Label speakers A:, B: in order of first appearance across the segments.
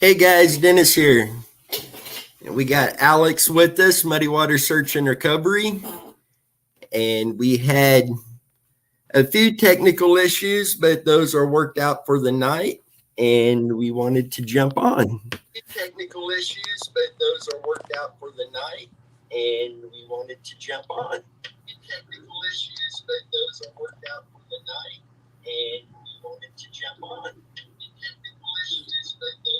A: Hey guys, Dennis here. We got Alex with us, Muddy Water Search and Recovery. And we had a few technical issues, but those are worked out for the night. And we wanted to jump on. Technical issues, but those are worked out for the night. And we wanted to jump on. Technical issues, but those are worked out for the night. And we wanted to jump on.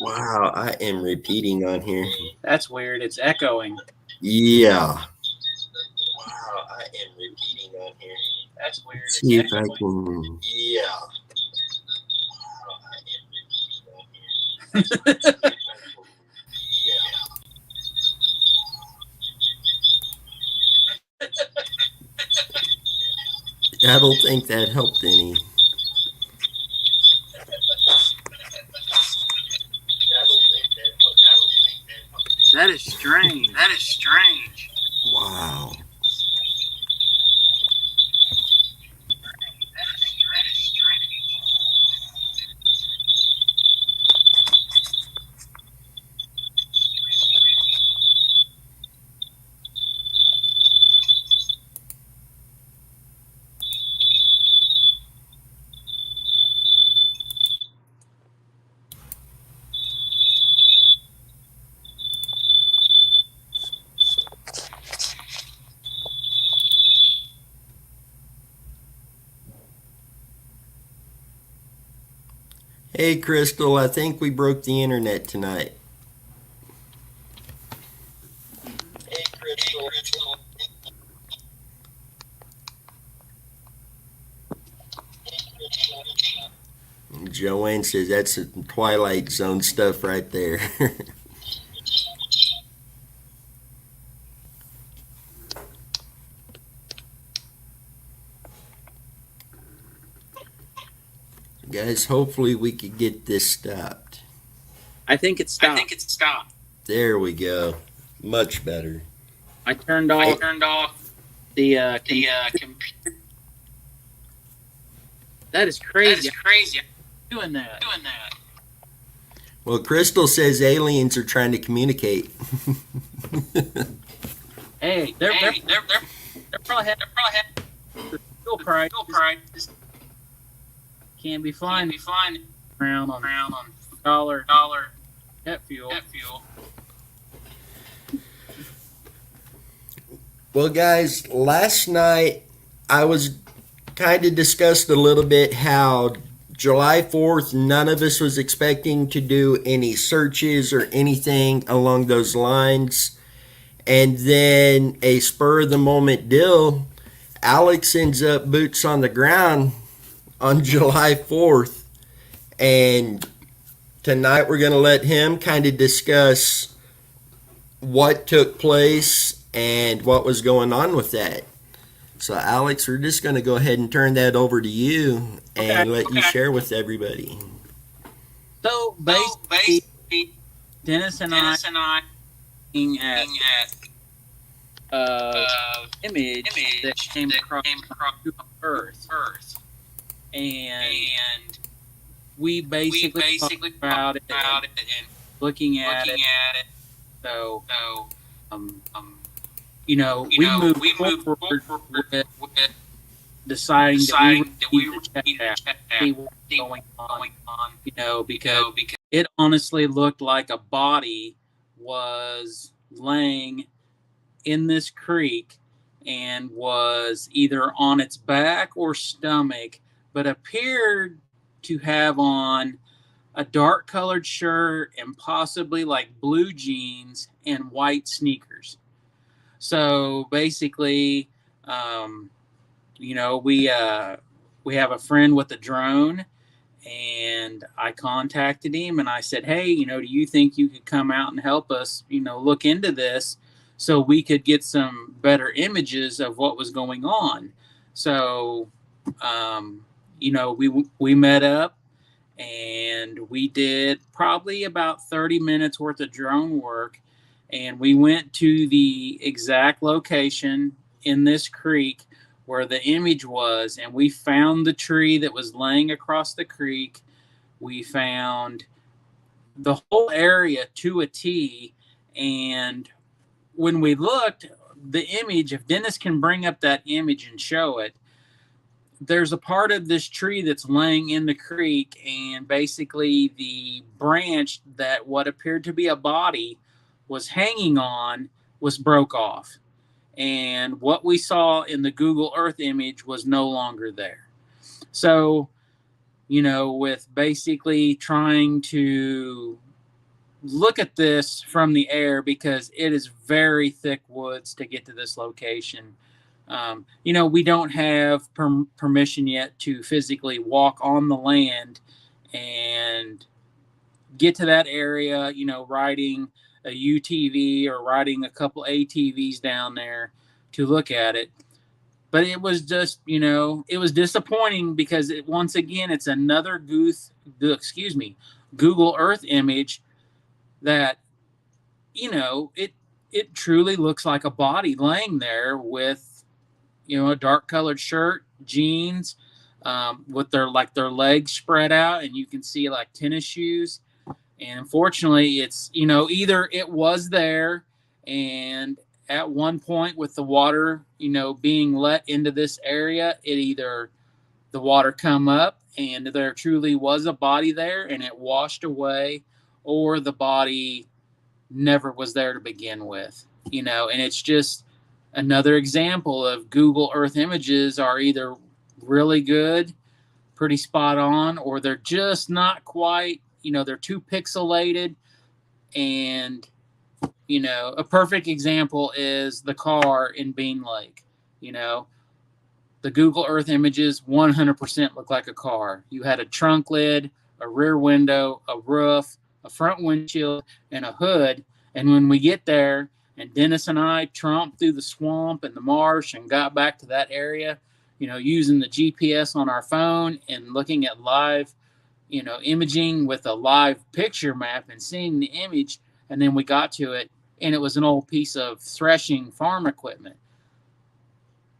A: Wow, I am repeating on here.
B: That's weird. It's echoing.
A: Yeah. Wow, I am repeating on here.
B: That's weird.
A: Let's see if I can. Yeah. Wow, I am repeating on here. Yeah. I don't think that helped any.
B: That is strange. That is strange.
A: Wow. Hey, Crystal, I think we broke the internet tonight. Hey, Crystal. Joanne says that's some Twilight Zone stuff right there. Guys, hopefully we could get this stopped.
B: I think it's stopped.
A: There we go. Much better.
B: I turned off the computer. That is crazy. Doing that.
A: Well, Crystal says aliens are trying to communicate.
B: Hey, they're probably having fuel price. Can't be flying around on dollar jet fuel.
A: Well, guys, last night I was kind of discussed a little bit how July 4th, none of us was expecting to do any searches or anything along those lines. And then a spur of the moment deal, Alex ends up boots on the ground on July 4th. And tonight we're going to let him kind of discuss what took place and what was going on with that. So, Alex, we're just going to go ahead and turn that over to you and let you share with everybody.
B: So basically, Dennis and I looking at image that came across Earth, and we basically talked about it and looking at it. So, we moved forward with deciding that we were check that, see what's going on, because it honestly looked like a body was laying in this creek and was either on its back or stomach, but appeared to have on a dark colored shirt and possibly like blue jeans and white sneakers. So basically, we have a friend with a drone, and I contacted him and I said, hey, do you think you could come out and help us, look into this so we could get some better images of what was going on? So, we met up and we did probably about 30 minutes worth of drone work. And we went to the exact location in this creek where the image was, and we found the tree that was laying across the creek. We found the whole area to a T. And when we looked, the image, if Dennis can bring up that image and show it, there's a part of this tree that's laying in the creek, and basically the branch that what appeared to be a body was hanging on was broke off. And what we saw in the Google Earth image was no longer there. So, with basically trying to look at this from the air, because it is very thick woods to get to this location. We don't have permission yet to physically walk on the land and get to that area, riding a UTV or riding a couple ATVs down there to look at it. But it was just, it was disappointing because once again, it's another Google Earth image that, it truly looks like a body laying there with, a dark colored shirt, jeans, with their legs spread out, and you can see like tennis shoes. And unfortunately, it's, either it was there, and at one point with the water, being let into this area, the water come up and there truly was a body there and it washed away, or the body never was there to begin with, and it's just another example of Google Earth images are either really good, pretty spot on, or they're just not quite, they're too pixelated. And, a perfect example is the car in Bean Lake. The Google Earth images 100% look like a car. You had a trunk lid, a rear window, a roof, a front windshield, and a hood. And when we get there, and Dennis and I tromped through the swamp and the marsh and got back to that area, using the GPS on our phone and looking at live, imaging with a live picture map and seeing the image. And then we got to it, and it was an old piece of threshing farm equipment.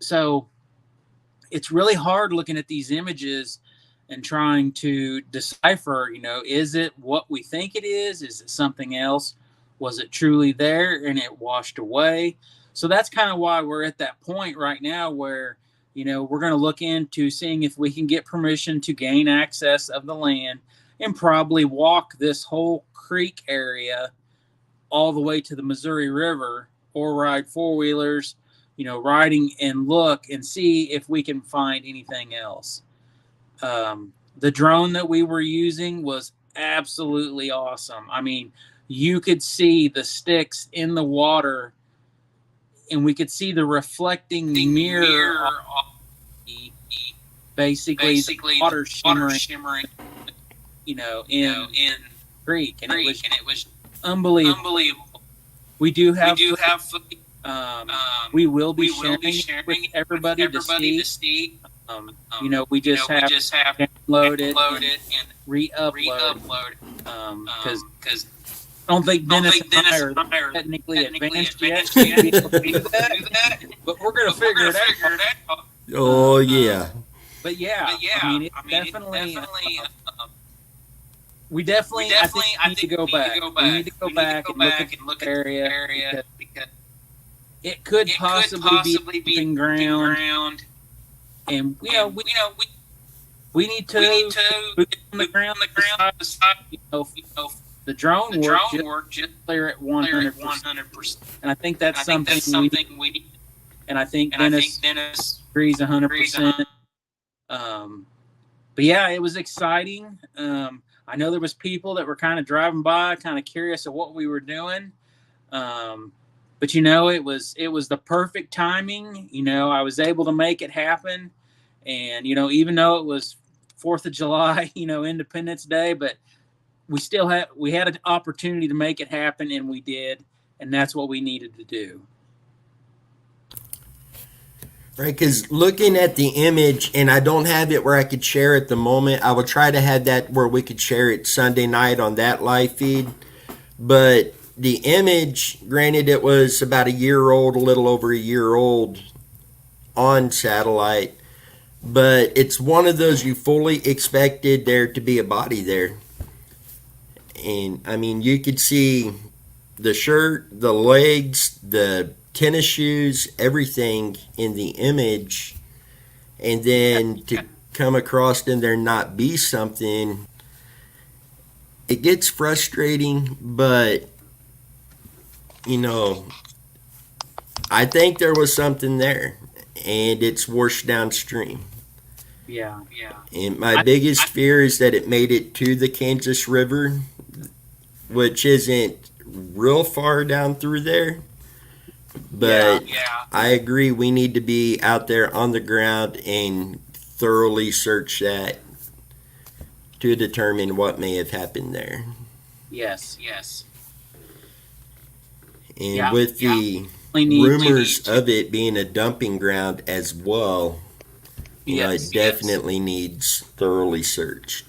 B: So it's really hard looking at these images and trying to decipher, is it what we think it is? Is it something else? Was it truly there and it washed away? So that's kind of why we're at that point right now where, we're going to look into seeing if we can get permission to gain access of the land and probably walk this whole creek area all the way to the Missouri River, or ride four-wheelers, riding and look and see if we can find anything else. The drone that we were using was absolutely awesome. I mean, you could see the sticks in the water, and we could see the reflecting mirror of basically the water shimmering, in creek, and it was unbelievable. We do have we will be sharing with everybody to see. We just have to download it and re-upload because I don't think Dennis and I are technically advanced yet to be able to do that, but we're going to figure it out.
A: Oh, yeah.
B: But yeah, I mean, definitely. We definitely, I think, need to go back. We need to go back and look at the area because it could possibly be camping ground. And we need to put on the ground beside, the drone work just clear at 100%. And I think that's something we need. And I think Dennis agrees 100%. But yeah, it was exciting. I know there was people that were kind of driving by, kind of curious of what we were doing. But it was the perfect timing. I was able to make it happen. And, even though it was 4th of July, Independence Day, but we had an opportunity to make it happen, and we did. And that's what we needed to do.
A: Right, because looking at the image, and I don't have it where I could share at the moment. I will try to have that where we could share it Sunday night on that live feed. But the image, granted, it was about a year old, a little over a year old on satellite. But it's one of those you fully expected there to be a body there. And I mean, you could see the shirt, the legs, the tennis shoes, everything in the image, and then to come across and there not be something, it gets frustrating. But you know, I think there was something there, and it's washed downstream.
B: Yeah.
A: And my
B: I,
A: biggest fear is that it made it to the Kansas River, which isn't real far down through there.
B: yeah.
A: But I agree, we need to be out there on the ground and thoroughly search that to determine what may have happened there.
B: Yes.
A: And
B: Yeah.
A: with the
B: We need
A: rumors of it being a dumping ground as well, it definitely needs thoroughly searched.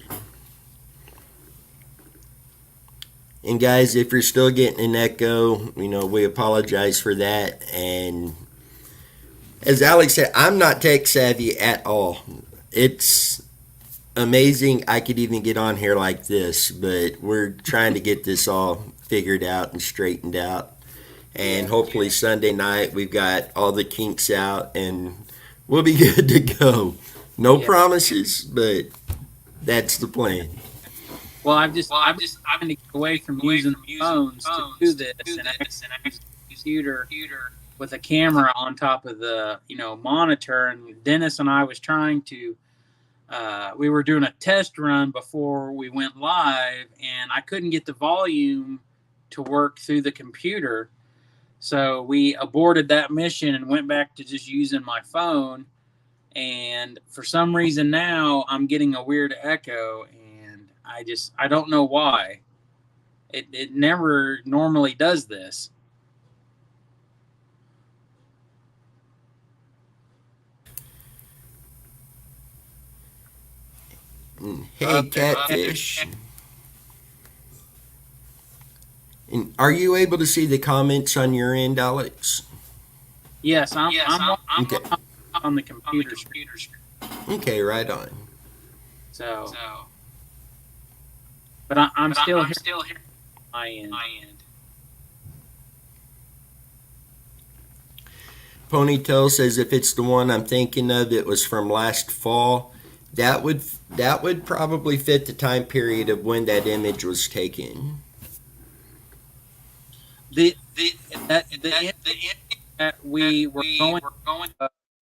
A: And guys, if you're still getting an echo, we apologize for that. And as Alex said, I'm not tech savvy at all. It's amazing I could even get on here like this, but we're trying to get this all figured out and straightened out. And hopefully Sunday night we've got all the kinks out and we'll be good to go. No promises, but that's the plan.
B: Well, I've been trying to get away from using phones to do this, and I use a computer with a camera on top of the monitor. And Dennis and I was trying to. We were doing a test run before we went live, and I couldn't get the volume to work through the computer. So we aborted that mission and went back to just using my phone. And for some reason now I'm getting a weird echo, and I don't know why. It never normally does this.
A: Hey, Catfish. And are you able to see the comments on your end, Alex?
B: Yes, I'm
A: Okay.
B: on the computer screen.
A: Okay, right on.
B: So, but I'm still here on my end.
A: Ponytail says if it's the one I'm thinking of, it was from last fall. That would probably fit the time period of when that image was taken.
B: The image that we were going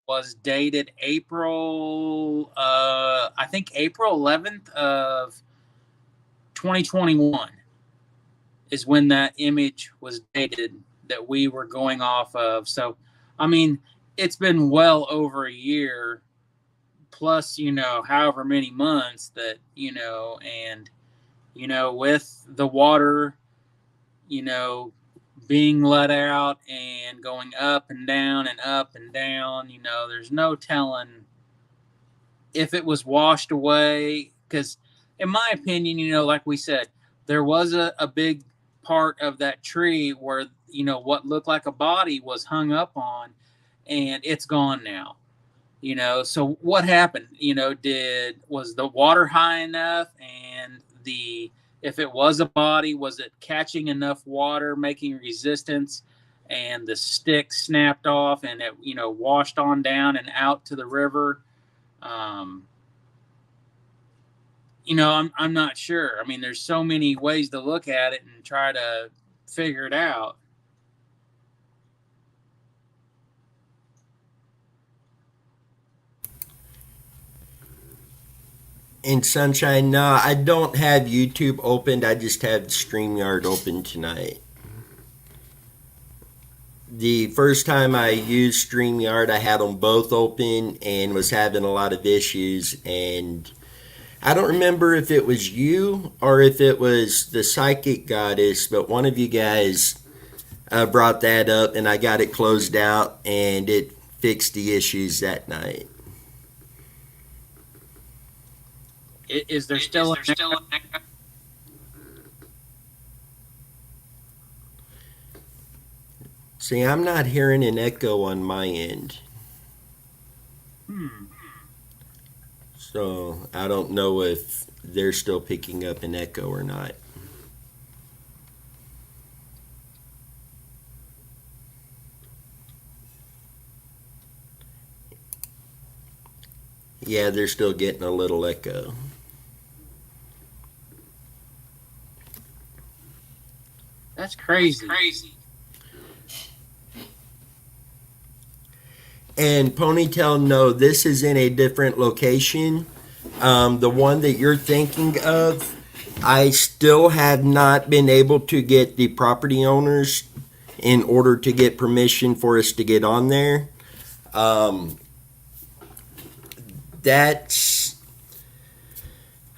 B: was dated April, I think April 11th of 2021 is when that image was dated that we were going off of. So, I mean, it's been well over a year plus, however many months that, and, with the water, being let out and going up and down and up and down, there's no telling if it was washed away. Because, in my opinion, like we said, there was a big part of that tree where, what looked like a body was hung up on, and it's gone now. So what happened? Was the water high enough, and if it was a body, was it catching enough water, making resistance, and the stick snapped off and it washed on down and out to the river? I'm not sure. I mean, there's so many ways to look at it and try to figure it out.
A: In Sunshine, no, I don't have YouTube opened. I just have StreamYard open tonight. The first time I used StreamYard, I had them both open and was having a lot of issues. And I don't remember if it was you or if it was the Psychic Goddess, but one of you guys brought that up, and I got it closed out, and it fixed the issues that night.
B: Is there still an echo?
A: See, I'm not hearing an echo on my end. So I don't know if they're still picking up an echo or not. Yeah, they're still getting a little echo.
B: That's crazy.
A: And Ponytail, no, this is in a different location. The one that you're thinking of, I still have not been able to get the property owners in order to get permission for us to get on there. Um, that's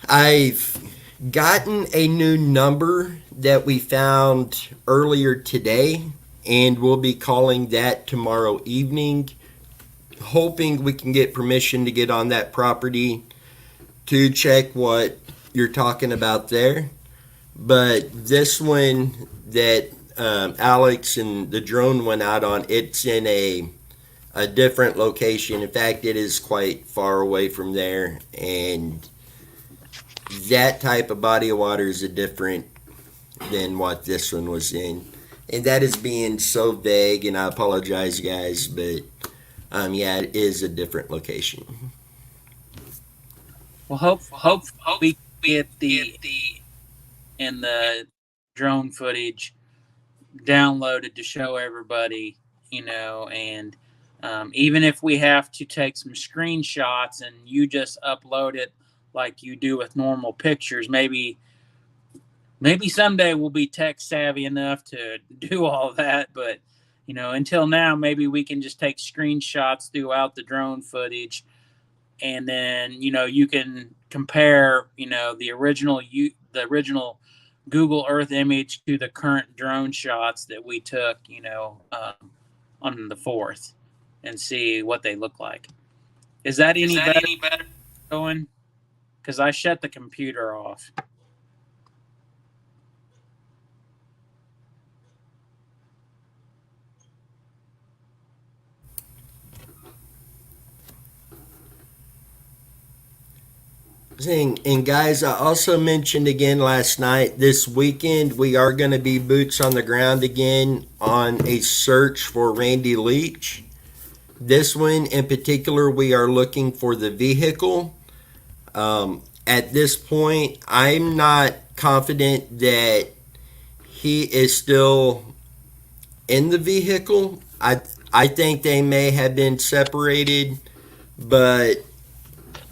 A: I've gotten a new number that we found earlier today, and we'll be calling that tomorrow evening, hoping we can get permission to get on that property to check what you're talking about there. But this one that Alex and the drone went out on, it's in a different location. In fact, it is quite far away from there, and that type of body of water is a different than what this one was in. And that is being so vague, and I apologize, guys, but yeah, it is a different location.
B: Well, hope we get the and the drone footage downloaded to show everybody, and even if we have to take some screenshots and you just upload it like you do with normal pictures, maybe someday we'll be tech savvy enough to do all that. But until now, maybe we can just take screenshots throughout the drone footage, and then you can compare the original Google Earth image to the current drone shots that we took on the 4th, and see what they look like. Is that any better going? Because I shut the computer off.
A: And guys, I also mentioned again last night, this weekend we are going to be boots on the ground again on a search for Randy Leach. This one in particular, we are looking for the vehicle. At this point, I'm not confident that he is still in the vehicle. I think they may have been separated, but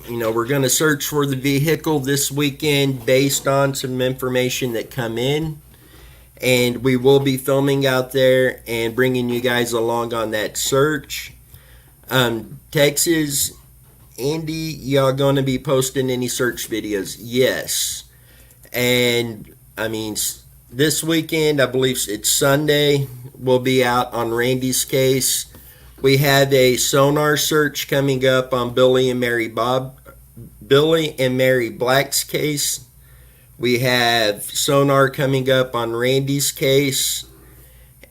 A: we're going to search for the vehicle this weekend based on some information that come in, and we will be filming out there and bringing you guys along on that search. Texas, Andy, y'all going to be posting any search videos? Yes. And I mean, this weekend, I believe it's Sunday, we'll be out on Randy's case. We have a sonar search coming up on Billy and Mary Black's case. We have sonar coming up on Randy's case,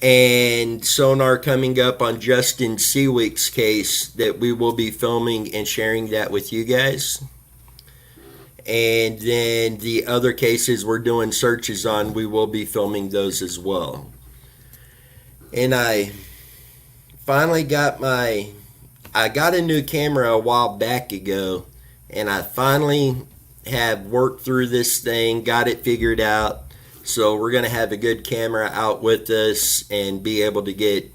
A: and sonar coming up on Justin Seawick's case that we will be filming and sharing that with you guys. And then the other cases we're doing searches on, we will be filming those as well. And I finally I got a new camera a while back ago, and I finally have worked through this thing, got it figured out. So we're going to have a good camera out with us and be able to get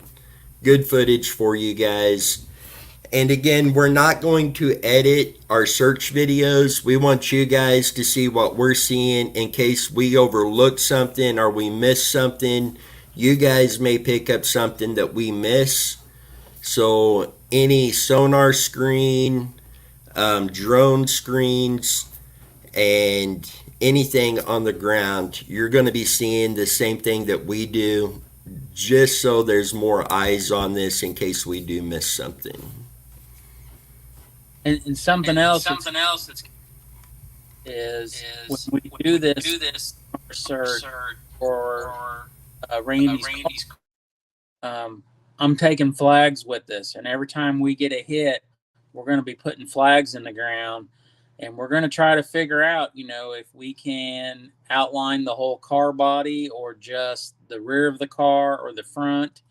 A: good footage for you guys. And again, we're not going to edit our search videos. We want you guys to see what we're seeing in case we overlook something or we miss something. You guys may pick up something that we miss. So any sonar screen, drone screens, and anything on the ground, you're going to be seeing the same thing that we do, just so there's more eyes on this in case we do miss something.
B: And something else is when we do this search for Randy's, I'm taking flags with this, and every time we get a hit, we're going to be putting flags in the ground, and we're going to try to figure out, if we can outline the whole car body or just the rear of the car or the front,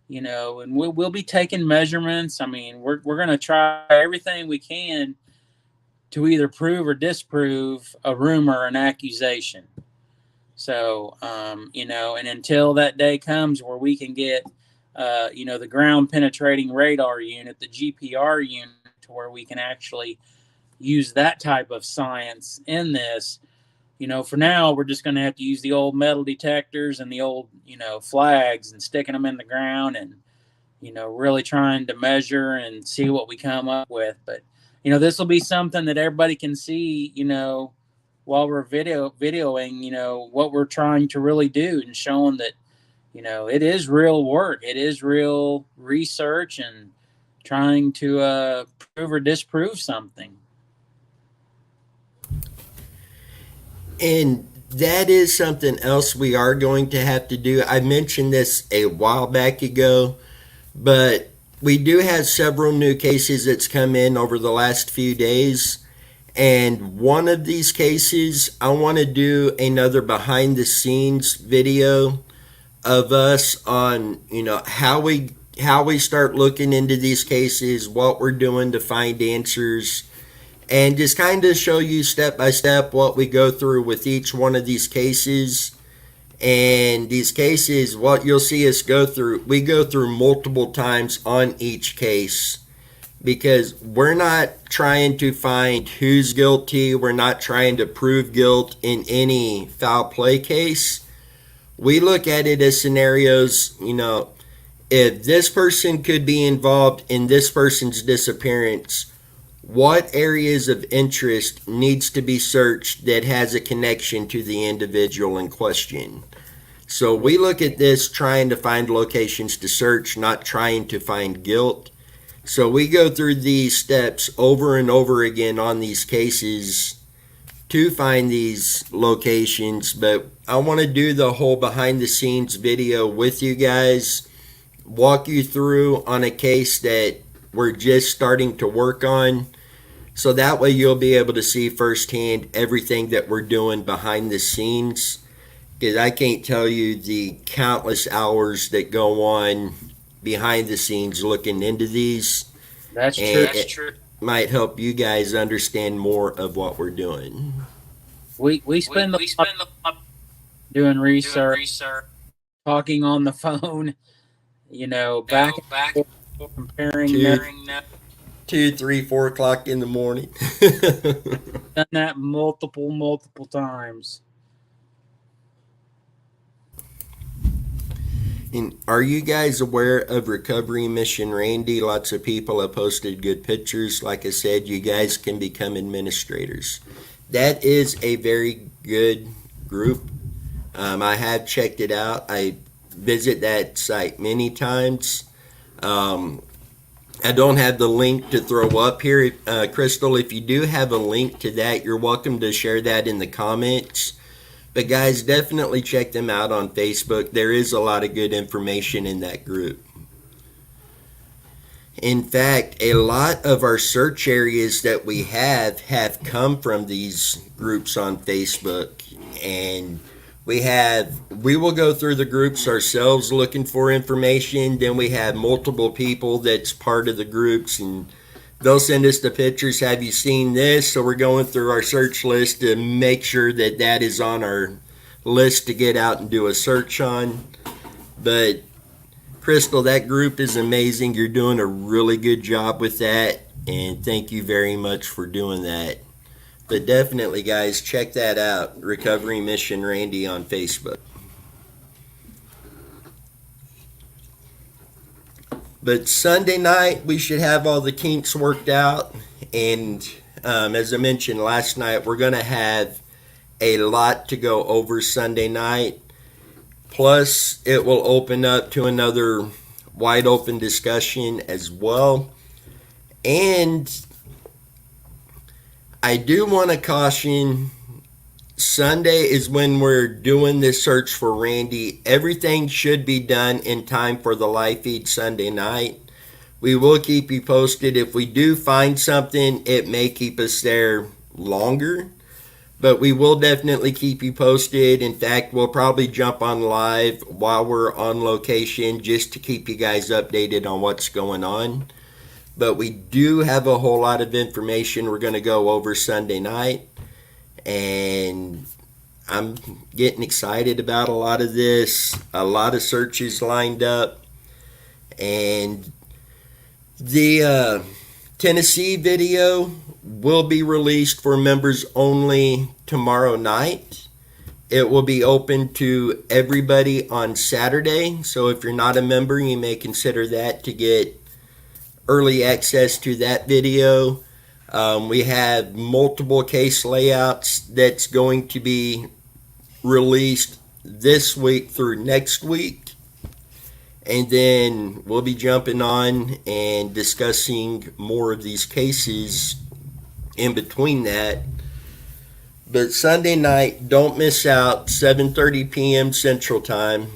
B: and we'll be taking measurements. I mean, we're going to try everything we can to either prove or disprove a rumor or an accusation. So, and until that day comes where we can get, the ground penetrating radar unit, the GPR unit, to where we can actually use that type of science in this, for now, we're just going to have to use the old metal detectors and the old, flags and sticking them in the ground and, really trying to measure and see what we come up with. But, this will be something that everybody can see, while we're videoing, what we're trying to really do and showing that, it is real work. It is real research and trying to prove or disprove something.
A: And that is something else we are going to have to do. I mentioned this a while back ago, but we do have several new cases that's come in over the last few days. And one of these cases, I want to do another behind the scenes video of us on, how we start looking into these cases, what we're doing to find answers, and just kind of show you step by step what we go through with each one of these cases. And these cases, what you'll see us go through, we go through multiple times on each case, because we're not trying to find who's guilty. We're not trying to prove guilt in any foul play case. We look at it as scenarios, if this person could be involved in this person's disappearance, what areas of interest needs to be searched that has a connection to the individual in question. So we look at this trying to find locations to search, not trying to find guilt. So we go through these steps over and over again on these cases to find these locations. But I want to do the whole behind the scenes video with you guys, walk you through on a case that we're just starting to work on. So that way you'll be able to see firsthand everything that we're doing behind the scenes. Because I can't tell you the countless hours that go on behind the scenes looking into these.
B: That's true. That's true.
A: Might help you guys understand more of what we're doing.
B: We spend a lot doing research, talking on the phone, back and forth, comparing.
A: 2, 3, 4 o'clock in the morning.
B: Done that multiple times.
A: And are you guys aware of Recovery Mission Randy? Lots of people have posted good pictures. Like I said, you guys can become administrators. That is a very good group. I have checked it out. I visit that site many times. I don't have the link to throw up here. Crystal, if you do have a link to that, you're welcome to share that in the comments. But guys, definitely check them out on Facebook. There is a lot of good information in that group. In fact, a lot of our search areas that we have come from these groups on Facebook. And we will go through the groups ourselves looking for information. Then we have multiple people that's part of the groups, and they'll send us the pictures. Have you seen this? So we're going through our search list to make sure that that is on our list to get out and do a search on. But Crystal, that group is amazing. You're doing a really good job with that, and thank you very much for doing that. But definitely, guys, check that out. Recovery Mission Randy on Facebook. But Sunday night, we should have all the kinks worked out. And as I mentioned last night, we're going to have a lot to go over Sunday night. Plus, it will open up to another wide open discussion as well. And I do want to caution, Sunday is when we're doing this search for Randy. Everything should be done in time for the live feed Sunday night. We will keep you posted. If we do find something, it may keep us there longer, but we will definitely keep you posted. In fact, we'll probably jump on live while we're on location just to keep you guys updated on what's going on. but we do have a whole lot of information we're going to go over Sunday night, and I'm getting excited about a lot of this. A lot of searches lined up, and the Tennessee video will be released for members only tomorrow night. It will be open to everybody on Saturday, so if you're not a member, you may consider that to get early access to that video. We have multiple case layouts that's going to be released this week through next week. And then we'll be jumping on and discussing more of these cases in between that. But Sunday night, don't miss out, 7:30 p.m. Central Time.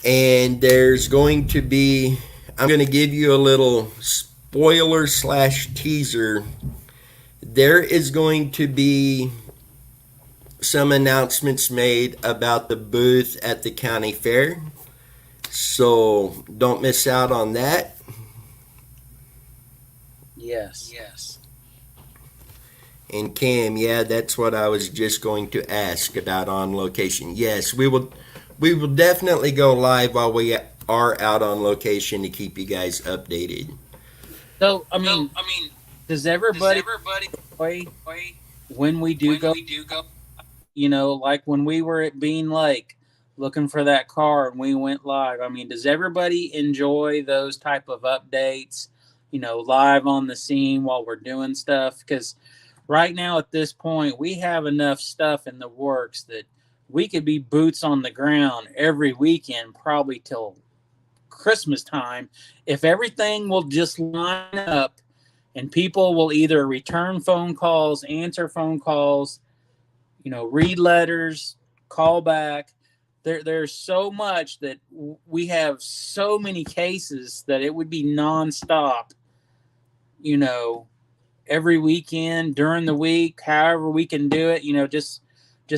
A: And there's going to be, I'm going to give you a little spoiler / teaser. There is going to be some announcements made about the booth at the county fair. So don't miss out on that.
B: Yes.
A: And Cam, yeah, that's what I was just going to ask about On Location. Yes, we will definitely go live while we are out on location to keep you guys updated.
B: So I mean, does everybody enjoy when we do go? You know, like when we were at Bean Lake looking for that car and we went live. I mean, does everybody enjoy those type of updates? You know, live on the scene while we're doing stuff? Because right now at this point, we have enough stuff in the works that we could be boots on the ground every weekend, probably till Christmas time, if everything will just line up and people will either return phone calls, answer phone calls, you know, read letters, call back. There's so much that we have so many cases that it would be nonstop, you know, every weekend during the week, however we can do it, you know, just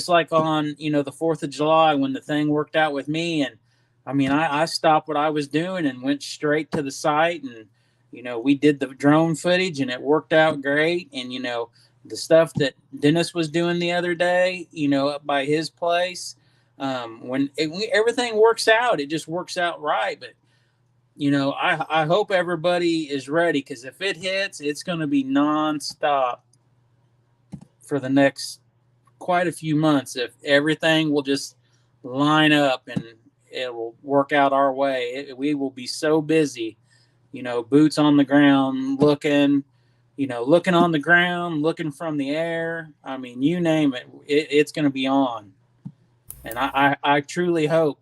B: like on, you know, the 4th of July when the thing worked out with me. And I mean, I stopped what I was doing and went straight to the site, and, you know, we did the drone footage and it worked out great. And, you know, the stuff that Dennis was doing the other day, you know, up by his place, when everything works out, it just works out right. But, you know, I hope everybody is ready, because if it hits, it's going to be nonstop for the next quite a few months. If everything will just line up and it will work out our way, we will be so busy, you know, boots on the ground, looking on the ground, looking from the air. I mean, you name it, it's going to be on. And I truly hope,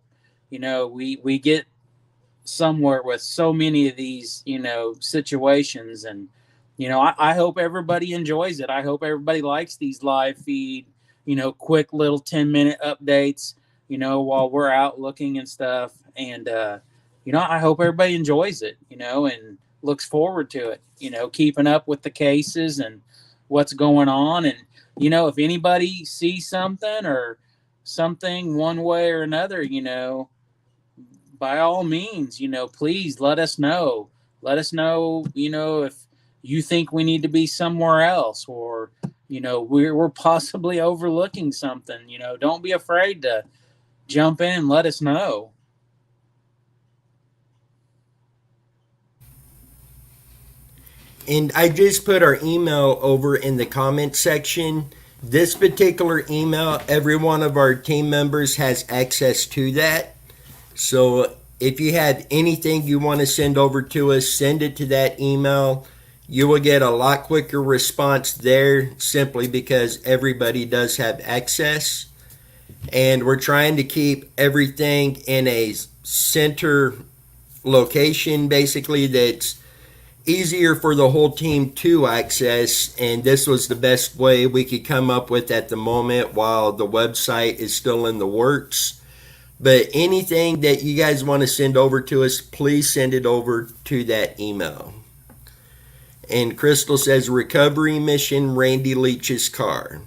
B: you know, we get somewhere with so many of these, you know, situations. And, you know, I hope everybody enjoys it. I hope everybody likes these live feed, you know, quick little 10-minute updates, you know, while we're out looking and stuff. And, you know, I hope everybody enjoys it, you know, and looks forward to it, you know, keeping up with the cases and what's going on. And, you know, if anybody sees something one way or another, you know, by all means, you know, please let us know. Let us know, you know, if you think we need to be somewhere else, or, you know, we're possibly overlooking something. You know, don't be afraid to jump in and let us know.
A: And I just put our email over in the comment section. This particular email, every one of our team members has access to that. So if you have anything you want to send over to us, send it to that email. You will get a lot quicker response there, simply because everybody does have access. And we're trying to keep everything in a center location, basically, that's easier for the whole team to access. And this was the best way we could come up with at the moment while the website is still in the works. But anything that you guys want to send over to us, please send it over to that email. And Crystal says, recovery mission, Randy Leach's car.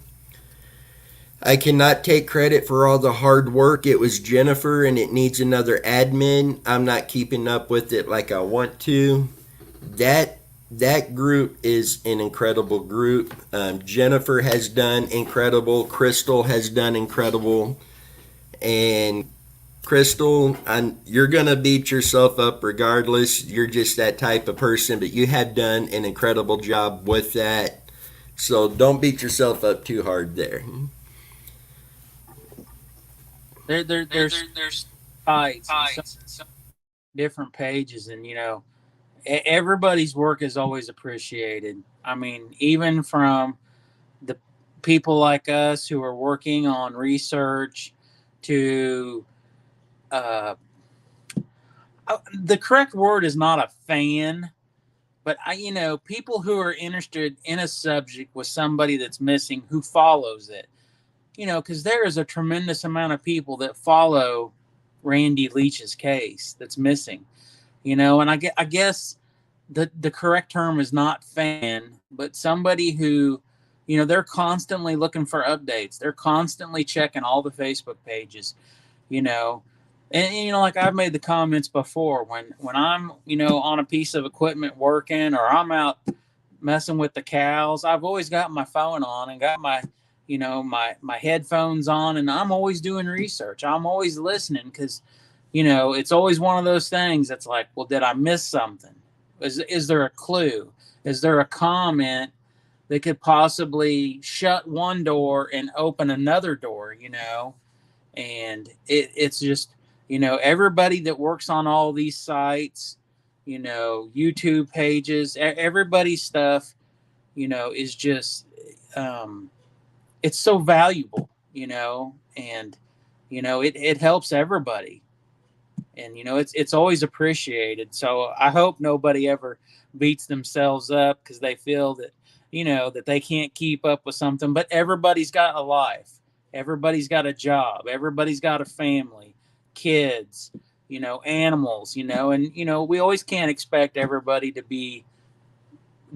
A: I cannot take credit for all the hard work. It was Jennifer, and it needs another admin. I'm not keeping up with it like I want to. that group is an incredible group. Jennifer has done incredible. Crystal has done incredible. And Crystal, you're gonna beat yourself up regardless. You're just that type of person, but you have done an incredible job with that. So don't beat yourself up too hard there.
B: There's sites and some different pages, and everybody's work is always appreciated. I mean, even from the people like us who are working on research to the correct word is not a fan, but people who are interested in a subject with somebody that's missing who follows it, because there is a tremendous amount of people that follow Randy Leach's case that's missing, and I guess the correct term is not fan, but somebody who, they're constantly looking for updates. They're constantly checking all the Facebook pages, and like I've made the comments before, when I'm, on a piece of equipment working, or I'm out messing with the cows, I've always got my phone on and got my my headphones on, and I'm always doing research. I'm always listening, because it's always one of those things that's like, well, did I miss something? Is there a clue? Is there a comment that could possibly shut one door and open another door? And it's just, everybody that works on all these sites, YouTube pages, everybody's stuff, is just, it's so valuable, and, it helps everybody. And, it's always appreciated. So I hope nobody ever beats themselves up because they feel that, that they can't keep up with something. But everybody's got a life. Everybody's got a job. Everybody's got a family, kids, animals, and, we always can't expect everybody to be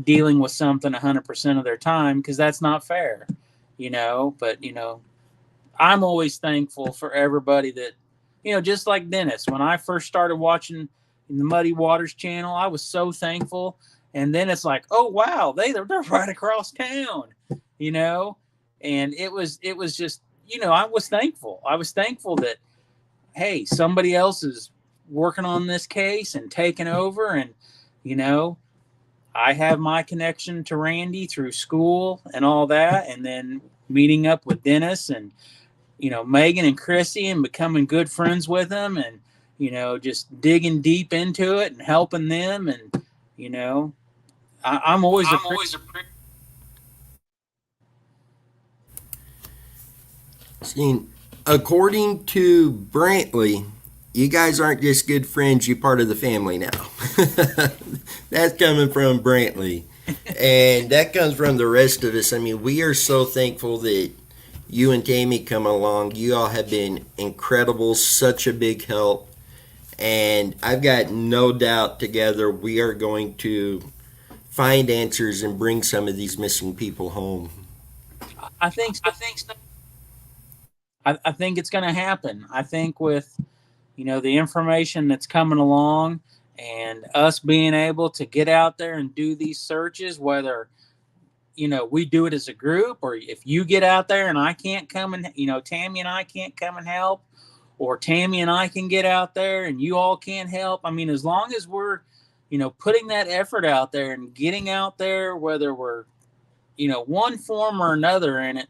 B: dealing with something 100% of their time, because that's not fair, but, I'm always thankful for everybody that, just like Dennis, when I first started watching the Muddy Waters channel, I was so thankful. And then it's like, oh, wow, they're right across town, and it was just, I was thankful. I was thankful that, hey, somebody else is working on this case and taking over. And, I have my connection to Randy through school and all that. And then meeting up with Dennis and, Megan and Chrissy, and becoming good friends with them, and, just digging deep into it and helping them. And, I'm always
A: See, according to Brantley, you guys aren't just good friends, you're part of the family now. That's coming from Brantley. And that comes from the rest of us. I mean, we are so thankful that you and Tammy come along. You all have been incredible, such a big help. And I've got no doubt together we are going to find answers and bring some of these missing people home.
B: I think it's going to happen. I think with, the information that's coming along, and us being able to get out there and do these searches, whether, we do it as a group, or if you get out there and I can't come and, Tammy and I can't come and help, or Tammy and I can get out there and you all can't help. I mean, as long as we're, putting that effort out there and getting out there, whether we're, one form or another in it,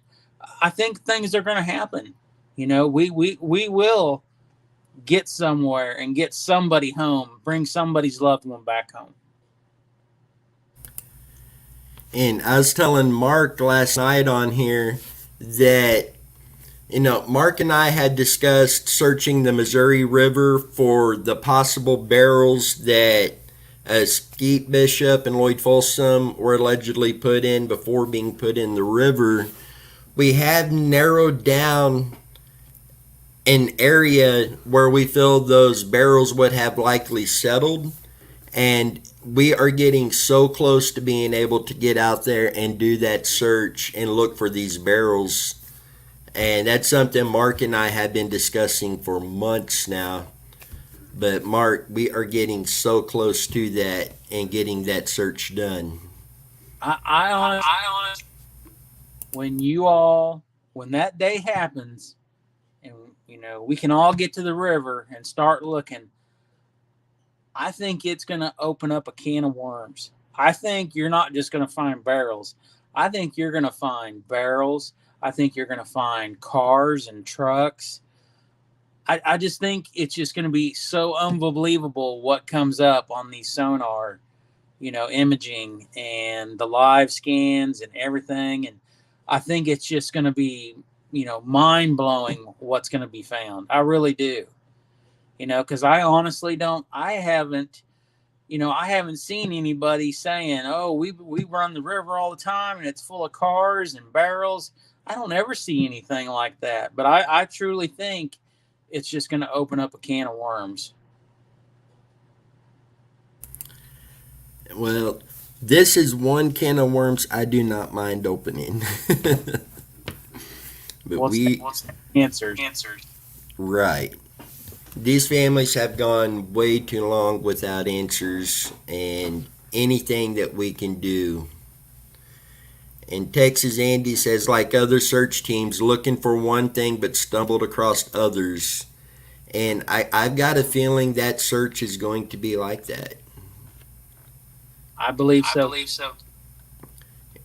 B: I think things are going to happen. We will get somewhere and get somebody home, bring somebody's loved one back home.
A: And I was telling Mark last night on here that, Mark and I had discussed searching the Missouri River for the possible barrels that Skeet Bishop and Lloyd Folsom were allegedly put in before being put in the river. We have narrowed down an area where we feel those barrels would have likely settled, and we are getting so close to being able to get out there and do that search and look for these barrels. And that's something Mark and I have been discussing for months now. But Mark, we are getting so close to that and getting that search done.
B: I honestly, when you all, when that day happens, and we can all get to the river and start looking, I think it's going to open up a can of worms. I think you're not just going to find barrels. I think you're going to find barrels. I think you're going to find cars and trucks. I just think it's just going to be so unbelievable what comes up on these sonar, imaging and the live scans and everything. And I think it's just going to be, mind blowing what's going to be found. I really do. Because I honestly don't, I haven't seen anybody saying, "Oh, we run the river all the time and it's full of cars and barrels." I don't ever see anything like that. But I truly think it's just going to open up a can of worms.
A: Well, this is one can of worms I do not mind opening. But
B: What's the answers?
A: Right. These families have gone way too long without answers, and anything that we can do. And Texas Andy says, like other search teams, looking for one thing but stumbled across others. And I've got a feeling that search is going to be like that.
B: I believe so.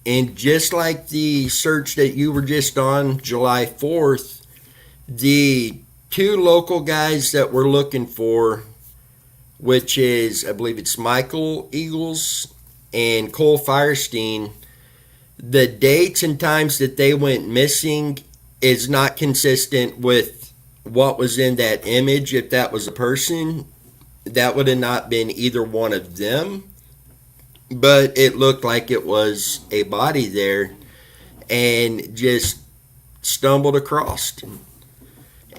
A: And just like the search that you were just on July 4th, the two local guys that we're looking for, which is, I believe it's Michael Eagles and Cole Firestein, the dates and times that they went missing is not consistent with what was in that image. If that was a person, that would have not been either one of them. But it looked like it was a body there and just stumbled across.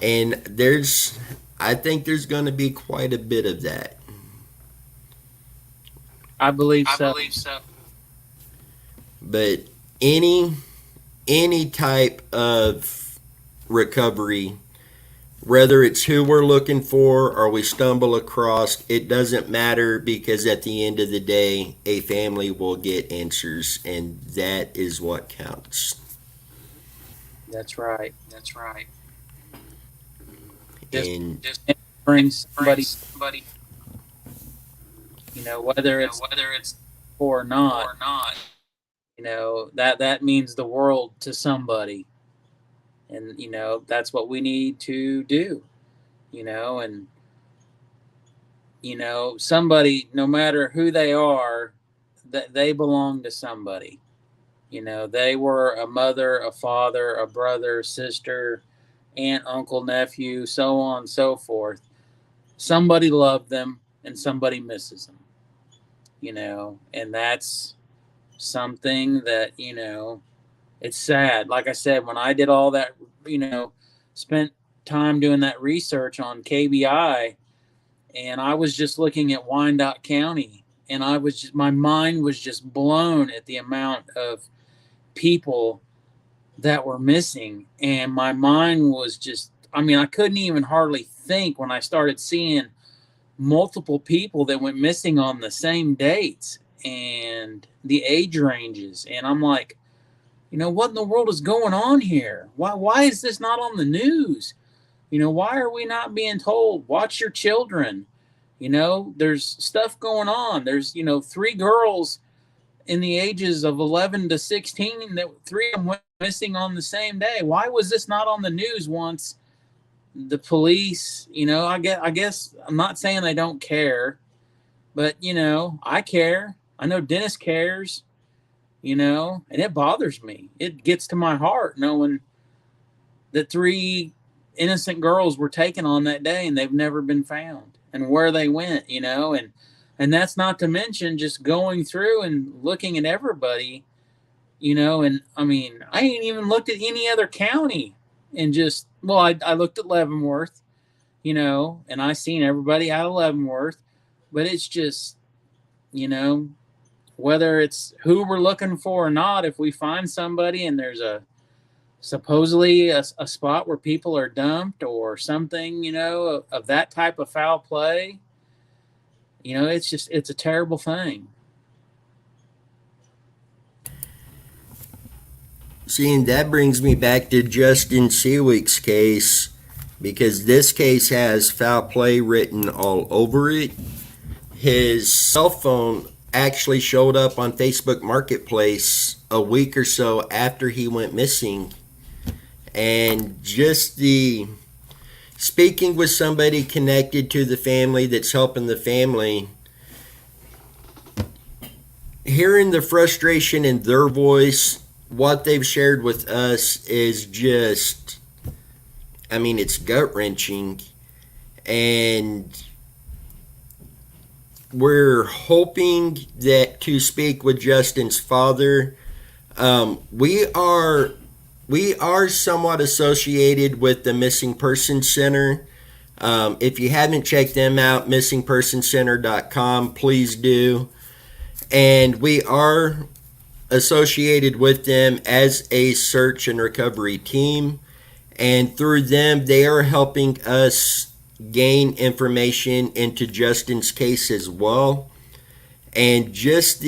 A: And I think there's going to be quite a bit of that.
B: I believe so.
A: But any type of recovery, whether it's who we're looking for or we stumble across, it doesn't matter, because at the end of the day, a family will get answers, and that is what counts.
B: That's right.
A: And
B: Just bring somebody, whether it's or not, that means the world to somebody. And, that's what we need to do, and, somebody, no matter who they are, that they belong to somebody. They were a mother, a father, a brother, sister, aunt, uncle, nephew, so on and so forth. Somebody loved them and somebody misses them, and that's something that, it's sad. Like I said, when I did all that, spent time doing that research on KBI, and I was just looking at Wyandotte County, and my mind was just blown at the amount of people that were missing. And my mind was just, I couldn't even hardly think when I started seeing multiple people that went missing on the same dates and the age ranges. And I'm like, what in the world is going on here? Why is this not on the news? Why are we not being told, watch your children? There's stuff going on. There's, 3 girls in the ages of 11 to 16 that 3 of them went missing on the same day. Why was this not on the news once the police, I guess I'm not saying they don't care, but, I care. I know Dennis cares. And it bothers me. It gets to my heart knowing that 3 innocent girls were taken on that day and they've never been found, and where they went, and that's not to mention just going through and looking at everybody, and I ain't even looked at any other county, and just, I looked at Leavenworth, and I seen everybody out of Leavenworth, but it's just, whether it's who we're looking for or not, if we find somebody and there's a supposedly a spot where people are dumped or something, of that type of foul play. It's a terrible thing.
A: See, and that brings me back to Justin Seawick's case, because this case has foul play written all over it. His cell phone actually showed up on Facebook Marketplace a week or so after he went missing. And just the speaking with somebody connected to the family that's helping the family, hearing the frustration in their voice, what they've shared with us is just, I mean, it's gut wrenching. And we're hoping that to speak with Justin's father. We are somewhat associated with the Missing Persons Center. If you haven't checked them out, missingpersoncenter.com, please do. And we are associated with them as a search and recovery team. And through them, they are helping us gain information into Justin's case as well. And just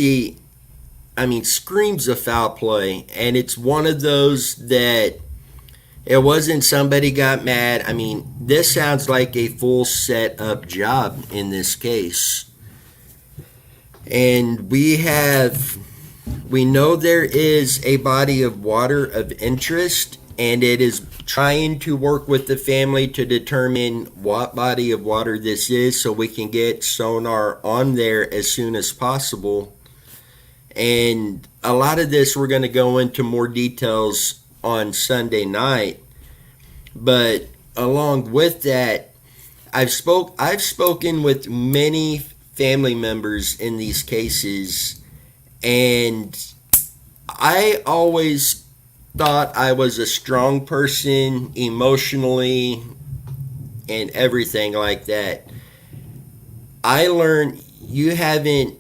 A: screams of foul play. And it's one of those that it wasn't somebody got mad. I mean, this sounds like a full set up job in this case. And we know there is a body of water of interest, and it is trying to work with the family to determine what body of water this is so we can get sonar on there as soon as possible. And a lot of this we're going to go into more details on Sunday night. But along with that, I've spoken with many family members in these cases, and I always thought I was a strong person emotionally and everything like that. I learned you haven't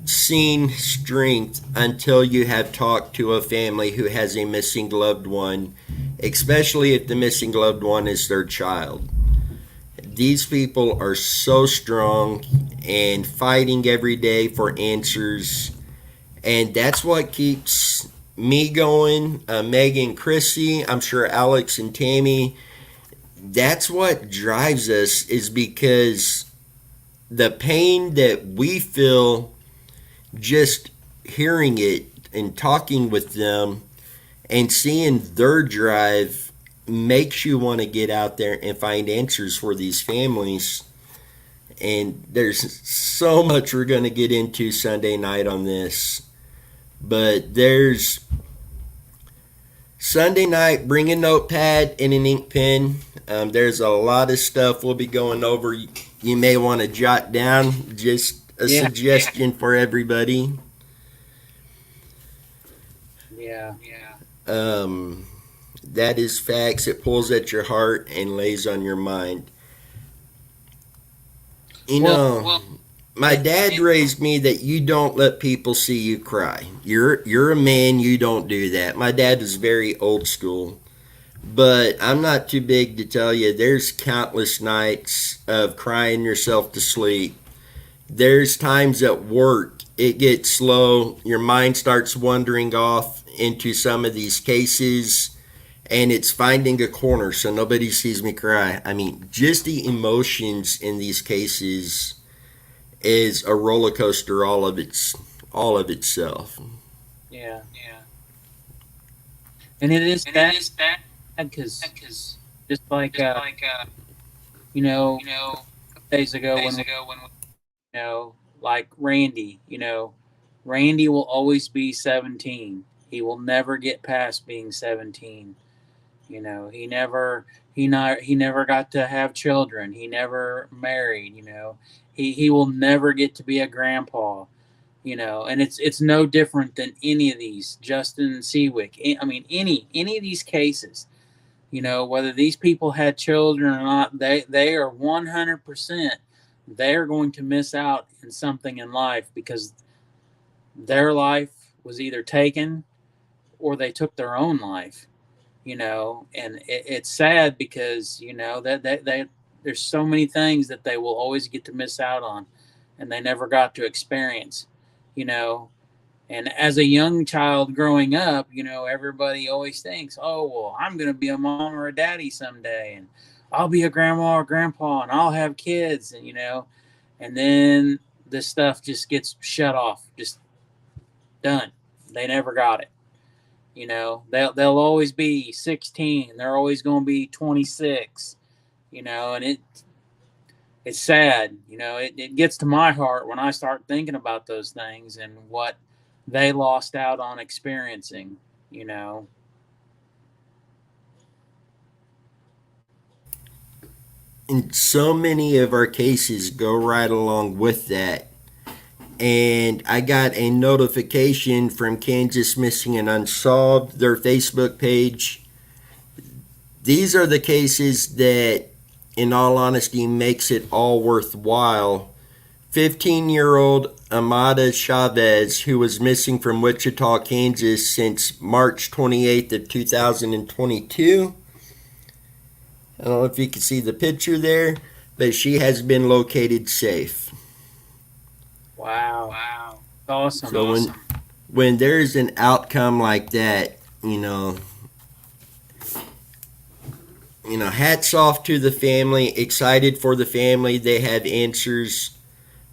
A: seen strength until you have talked to a family who has a missing loved one, especially if the missing loved one is their child. These people are so strong and fighting every day for answers, and that's what keeps me going. Megan, Chrissy, I'm sure Alex and Tammy, that's what drives us, is because the pain that we feel just hearing it and talking with them and seeing their drive makes you want to get out there and find answers for these families. And there's so much we're going to get into Sunday night on this. But there's Sunday night, bring a notepad and an ink pen. There's a lot of stuff we'll be going over. You may want to jot down, just a suggestion for everybody.
B: Yeah.
A: That is facts. It pulls at your heart and lays on your mind. My dad raised me that you don't let people see you cry. You're a man, you don't do that. My dad was very old school. But I'm not too big to tell you, there's countless nights of crying yourself to sleep. There's times at work, it gets slow, your mind starts wandering off into some of these cases, and it's finding a corner so nobody sees me cry. I mean, just the emotions in these cases is a roller coaster all of itself.
B: Yeah. And it is that because just like a couple days ago when like Randy, Randy will always be 17. He will never get past being 17. He never got to have children. He never married. He will never get to be a grandpa. And it's no different than any of these Justin Seawick. I mean, any of these cases. Whether these people had children or not, they are 100%. They're going to miss out in something in life because their life was either taken or they took their own life. And it's sad because that there's so many things that they will always get to miss out on, and they never got to experience, you know. And as a young child growing up, everybody always thinks, oh, well, I'm going to be a mom or a daddy someday, and I'll be a grandma or grandpa, and I'll have kids, and then this stuff just gets shut off, just done. They never got it. They'll always be 16. They're always going to be 26. And it's sad. It gets to my heart when I start thinking about those things and what they lost out on experiencing.
A: And so many of our cases go right along with that. And I got a notification from Kansas Missing and Unsolved, their Facebook page. These are the cases that, in all honesty, makes it all worthwhile. 15-year-old Amada Chavez, who was missing from Wichita, Kansas since March 28th of 2022. I don't know if you can see the picture there, but she has been located safe.
B: Wow. Awesome.
A: So when there's an outcome like that, hats off to the family, excited for the family, they have answers,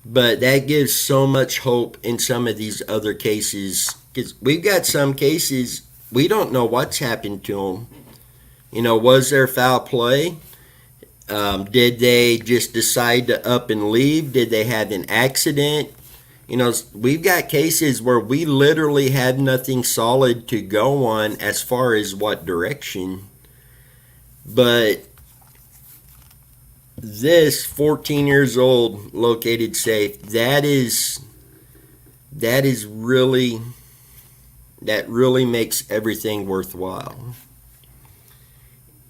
A: but that gives so much hope in some of these other cases, because we've got some cases, we don't know what's happened to them. Was there foul play? Did they just decide to up and leave? Did they have an accident? We've got cases where we literally have nothing solid to go on as far as what direction. But this 14 years old located safe, that really makes everything worthwhile.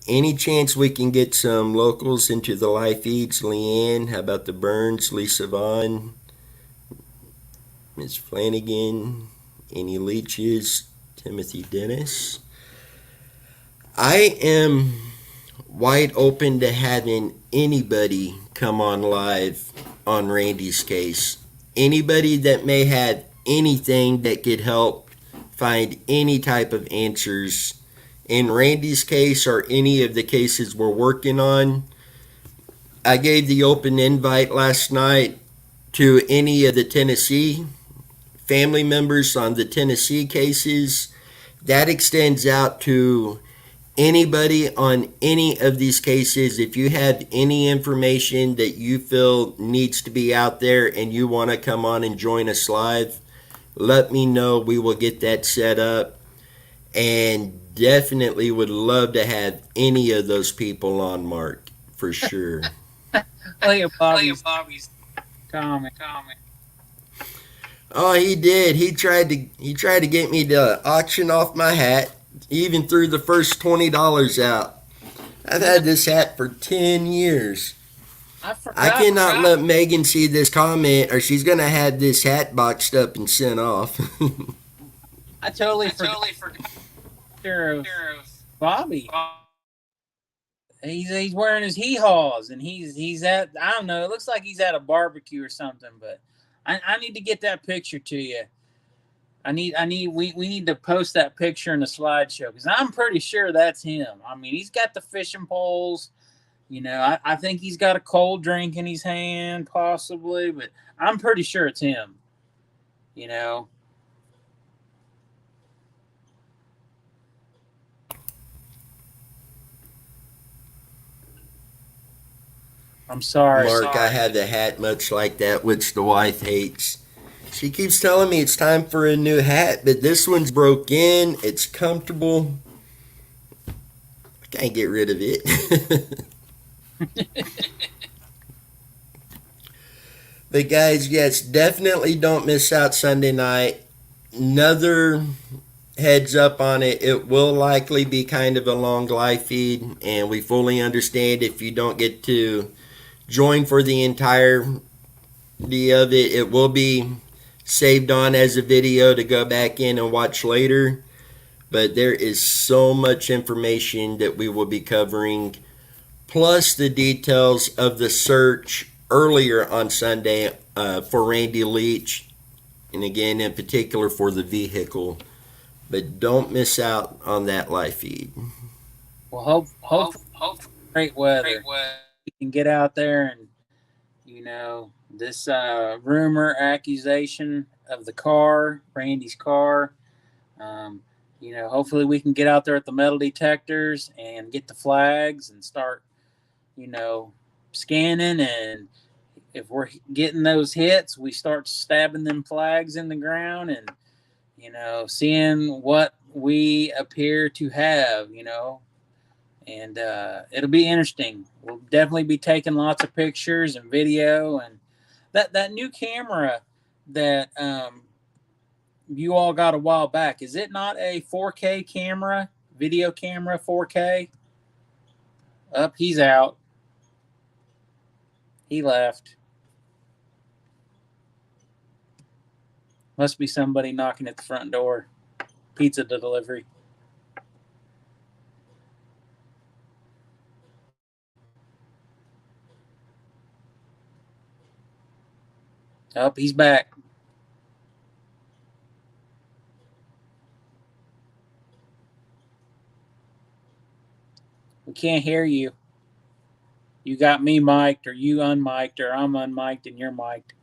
A: Any chance we can get some locals into the live feeds? Leanne, how about the Burns, Lisa Vaughn, Ms. Flanagan, any leeches, Timothy Dennis? I am wide open to having anybody come on live on Randy's case. Anybody that may have anything that could help find any type of answers in Randy's case or any of the cases we're working on. I gave the open invite last night to any of the Tennessee family members on the Tennessee cases. That extends out to anybody on any of these cases. If you have any information that you feel needs to be out there and you want to come on and join us live, let me know. We will get that set up, and definitely would love to have any of those people on, Mark, for sure.
B: Look at Bobby's comment.
A: Oh, he did. He tried to get me to auction off my hat. He even threw the first $20 out. I've had this hat for 10 years. I cannot let Megan see this comment, or she's gonna have this hat boxed up and sent off.
B: I totally forgot. Bobby. He's wearing his hee-haws, and he's at, I don't know, it looks like he's at a barbecue or something, but I need to get that picture to you. We need to post that picture in the slideshow, because I'm pretty sure that's him. I mean, he's got the fishing poles. I think he's got a cold drink in his hand, possibly, but I'm pretty sure it's him. I'm sorry,
A: Mark. I had the hat much like that, which the wife hates. She keeps telling me it's time for a new hat, but this one's broke in. It's comfortable. I can't get rid of it. But guys, yes, definitely don't miss out Sunday night. Another heads up on it. It will likely be kind of a long live feed, and we fully understand if you don't get to join for the entirety of it. It will be saved on as a video to go back in and watch later. but there is so much information that we will be covering, plus the details of the search earlier on Sunday for Randy Leach, and again, in particular for the vehicle. But don't miss out on that live feed.
B: Well, hope great weather. You can get out there and, this rumor, accusation of the car, Randy's car. Hopefully we can get out there at the metal detectors and get the flags and start, scanning. And if we're getting those hits, we start stabbing them flags in the ground and, seeing what we appear to have, and it'll be interesting. We'll definitely be taking lots of pictures and video, and that new camera that you all got a while back, is it not a 4K camera, video camera, 4K? Up, he's out. He left. Must be somebody knocking at the front door. Pizza delivery. Oh, he's back. We can't hear you. You got me mic'd, or you unmic'd, or I'm unmic'd and you're mic'd.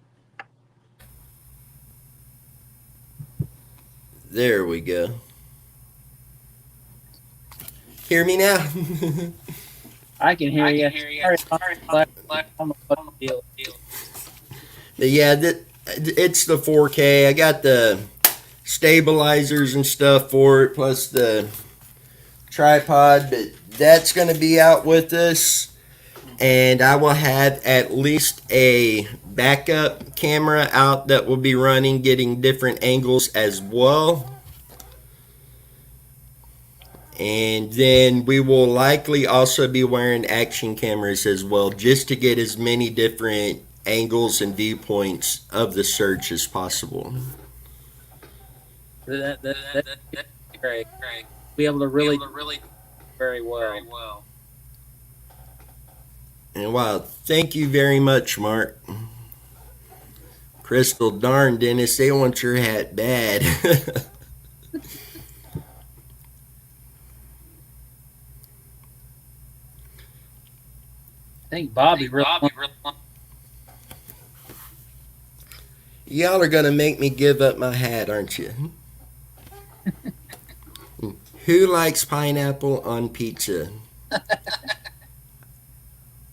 A: There we go. Hear me now?
B: I can hear you.
A: Yeah, it's the 4K. I got the stabilizers and stuff for it, plus the tripod, but that's going to be out with us. And I will have at least a backup camera out that will be running, getting different angles as well. And then we will likely also be wearing action cameras as well, just to get as many different angles and viewpoints of the search as possible.
B: That's great. Be able to really very well.
A: And wow, thank you very much, Mark. Crystal, darn, Dennis, they want your hat bad.
B: I think Bobby really
A: Y'all are going to make me give up my hat, aren't you? Who likes pineapple on pizza?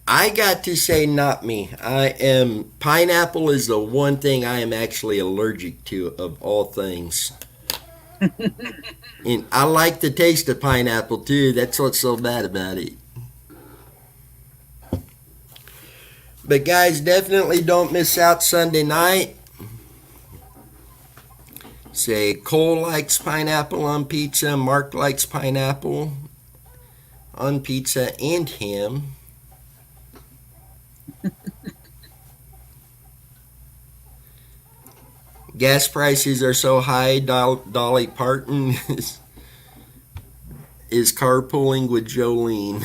A: I got to say not me. Pineapple is the one thing I am actually allergic to of all things. And I like the taste of pineapple too. That's what's so bad about it. But guys, definitely don't miss out Sunday night. Say Cole likes pineapple on pizza, Mark likes pineapple on pizza and ham. Gas prices are so high, Dolly Parton is carpooling with Jolene.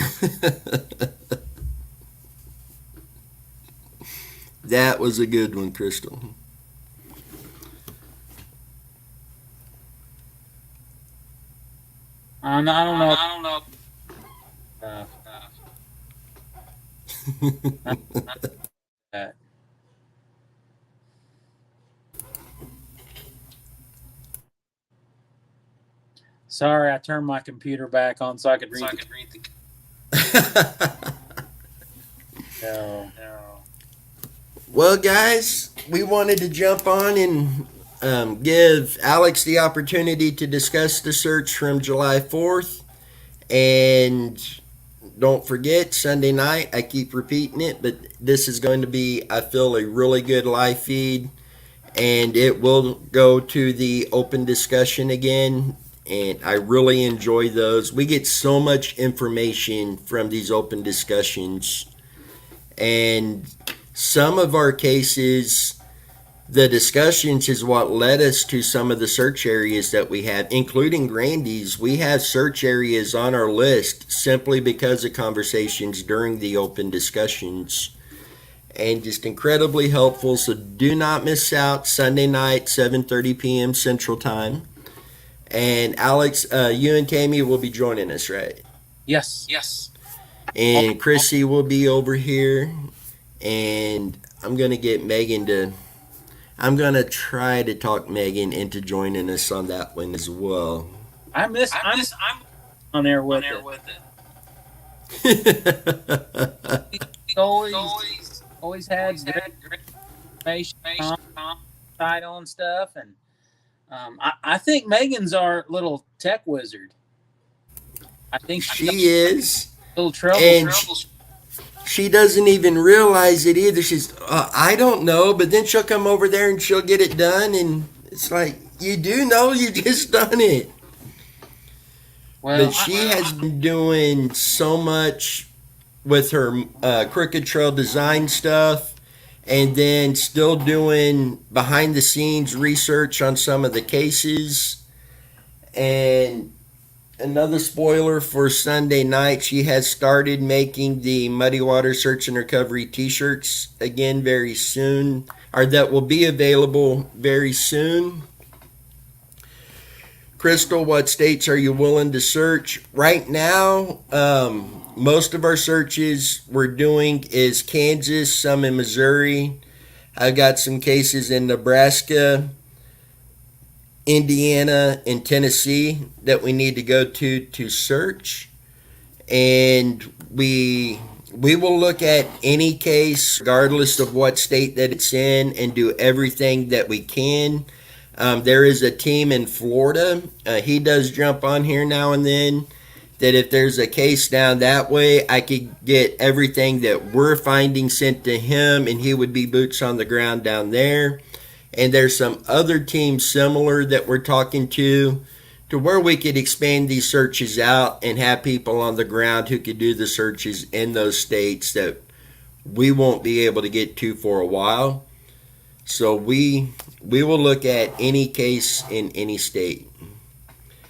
A: That was a good one, Crystal.
B: I don't know. Sorry, I turned my computer back on so I could read the. No.
A: Well, guys, we wanted to jump on and give Alex the opportunity to discuss the search from July 4th. And don't forget, Sunday night, I keep repeating it, but this is going to be, I feel, a really good live feed. And it will go to the open discussion again. And I really enjoy those. We get so much information from these open discussions. And some of our cases, the discussions is what led us to some of the search areas that we have, including Grandy's. We have search areas on our list simply because of conversations during the open discussions, and just incredibly helpful. So do not miss out. Sunday night, 7:30 p.m. Central Time. And Alex, you and Tammy will be joining us, right?
B: Yes.
A: And Chrissy will be over here. And I'm going to get Megan to. I'm going to try to talk Megan into joining us on that one as well.
B: I'm on there with it. Always had great information on title and stuff, and I think Megan's our little tech wizard. I think
A: she is
B: a little trouble.
A: And she doesn't even realize it either. She's, I don't know, but then she'll come over there and she'll get it done, and it's like, you do know, you just done it. Well, but she has been doing so much with her Crooked Trail design stuff, and then still doing behind the scenes research on some of the cases. And another spoiler for Sunday night, she has started making the Muddy Water Search and Recovery t-shirts again very soon, or that will be available very soon. Crystal, what states are you willing to search? Right now, most of our searches we're doing is Kansas, some in Missouri. I've got some cases in Nebraska, Indiana, and Tennessee that we need to go to search. And we will look at any case, regardless of what state that it's in, and do everything that we can. There is a team in Florida. He does jump on here now and then. That if there's a case down that way, I could get everything that we're finding sent to him, and he would be boots on the ground down there. And there's some other teams similar that we're talking to where we could expand these searches out and have people on the ground who could do the searches in those states that we won't be able to get to for a while. So we will look at any case in any state.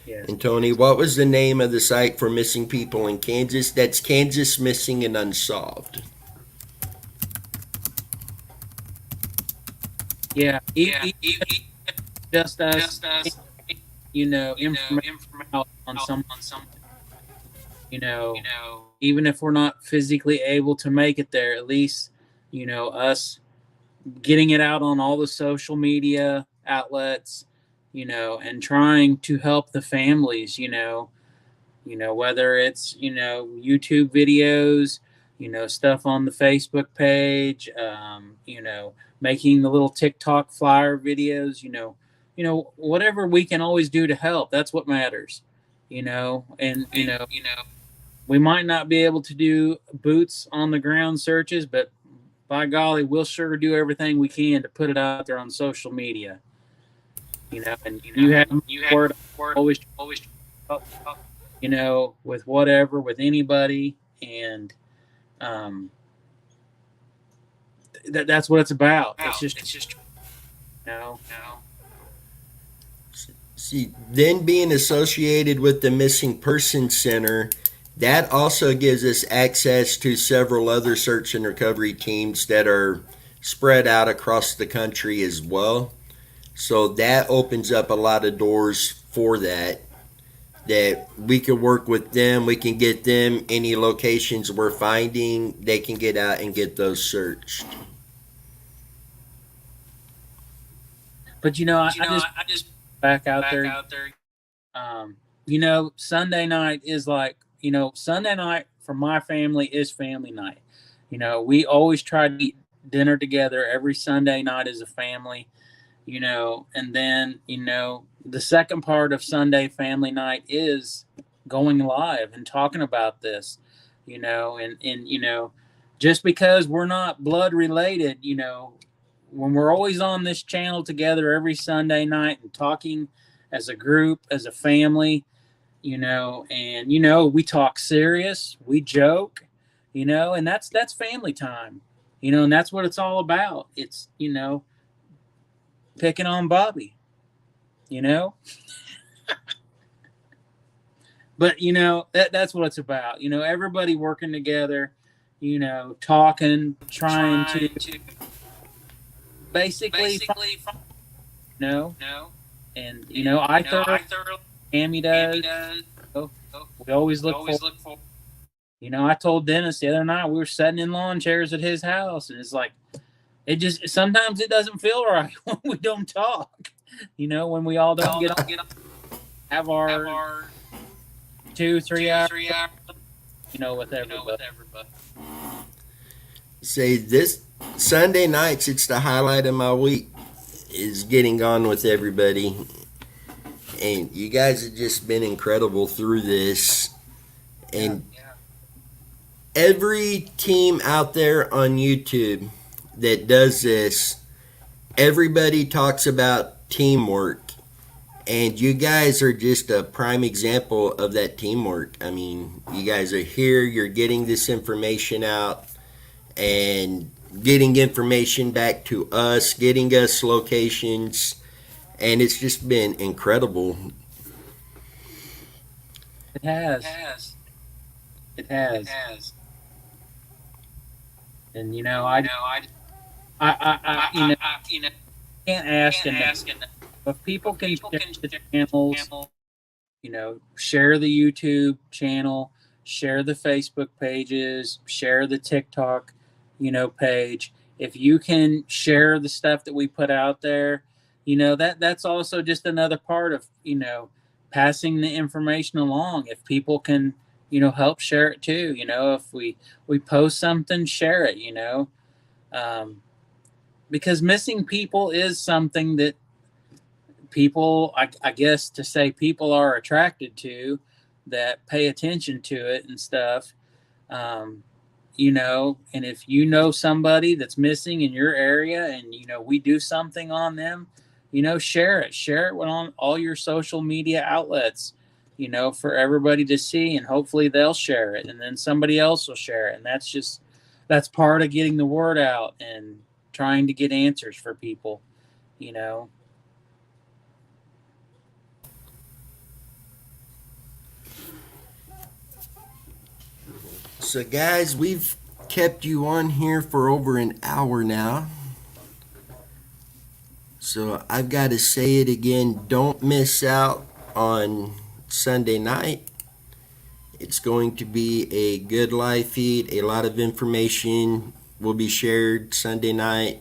B: Yes.
A: And Tony, what was the name of the site for missing people in Kansas? That's Kansas Missing and Unsolved.
B: Yeah, just us, information on some, even if we're not physically able to make it there, at least, us getting it out on all the social media outlets, and trying to help the families, whether it's, YouTube videos, stuff on the Facebook page, making the little TikTok flyer videos, whatever we can always do to help. That's what matters, and, we might not be able to do boots on the ground searches, but by golly, we'll sure do everything we can to put it out there on social media. And you have word always, with whatever, with anybody, and that's what it's about. It's just
A: See, then being associated with the Missing Persons Center, that also gives us access to several other search and recovery teams that are spread out across the country as well. So that opens up a lot of doors for that we can work with them. We can get them any locations we're finding. They can get out and get those searched.
B: But I just back out there. Sunday night is like, Sunday night for my family is family night. We always try to eat dinner together every Sunday night as a family, and then, the second part of Sunday family night is going live and talking about this, and just because we're not blood related, when we're always on this channel together every Sunday night and talking as a group, as a family, and, we talk serious, we joke, and that's family time, and that's what it's all about. It's, picking on Bobby, you know. But you know that's what it's about. You know, everybody working together, you know, talking, trying to basically, you know, and you know, I thoroughly, Amy does. So we always look for. You know, I told Dennis the other night we were sitting in lawn chairs at his house, and it's like it just sometimes it doesn't feel right when we don't talk. You know, when we all don't get on, have our 2-3 hours, you know, with everybody.
A: Say this Sunday nights, it's the highlight of my week, is getting on with everybody. And you guys have just been incredible through this. And every team out there on YouTube that does this, everybody talks about teamwork. And you guys are just a prime example of that teamwork. I mean, you guys are here, you're getting this information out and getting information back to us, getting us locations, and it's just been incredible.
B: It has. It has. And you know, you know, can't ask enough. If people can share the channels, you know, share the YouTube channel, share the Facebook pages, share the TikTok, you know, page. If you can share the stuff that we put out there, you know, that's also just another part of, you know, passing the information along. If people can, you know, help share it too, you know, if we post something, share it, you know. Because missing people is something that people, I guess to say people are attracted to, that pay attention to it and stuff. You know, and if you know somebody that's missing in your area and, you know, we do something on them, you know, share it on all your social media outlets, you know, for everybody to see, and hopefully they'll share it and then somebody else will share it. And that's part of getting the word out and trying to get answers for people, you know.
A: So, guys, we've kept you on here for over an hour now. So, I've got to say it again, don't miss out on Sunday night. It's going to be a good live feed. A lot of information will be shared Sunday night.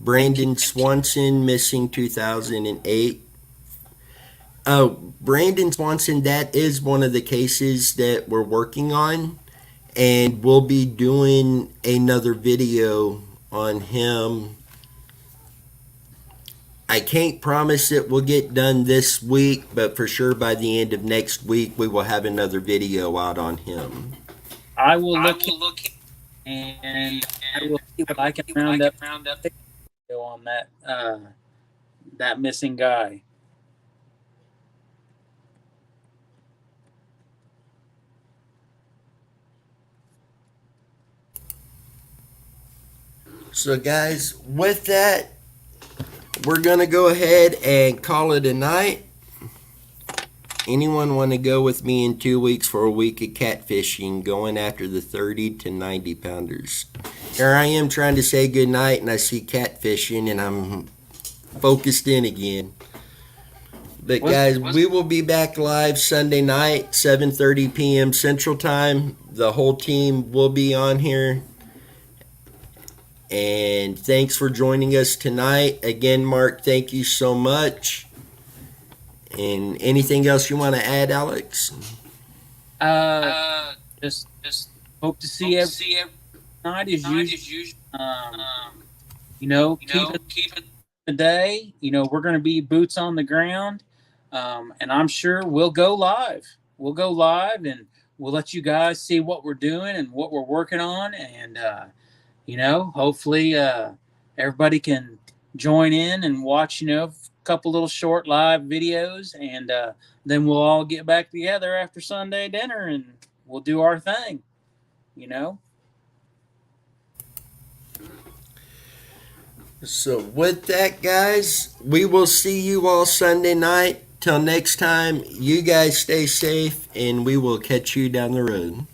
A: Brandon Swanson missing 2008. Oh, Brandon Swanson, that is one of the cases that we're working on, and we'll be doing another video on him. I can't promise it will get done this week, but for sure by the end of next week we will have another video out on him.
B: I will look and I will see what I can round up on that missing guy.
A: So, guys, with that, we're going to go ahead and call it a night. Anyone want to go with me in 2 weeks for a week of catfishing, going after the 30 to 90 pounders? Here I am trying to say good night, and I see catfishing, and I'm focused in again. But guys, we will be back live Sunday night, 7:30 p.m. Central Time. The whole team will be on here. And thanks for joining us tonight. Again, Mark, thank you so much. And anything else you want to add, Alex?
B: Just hope to see every night as usual. You know, keep it the day. You know, we're going to be boots on the ground, and I'm sure we'll go live. We'll go live, and we'll let you guys see what we're doing and what we're working on, and you know, hopefully everybody can join in and watch, you know, a couple little short live videos, and then we'll all get back together after Sunday dinner and we'll do our thing, you know.
A: So with that, guys, we will see you all Sunday night. Till next time, you guys stay safe, and we will catch you down the road.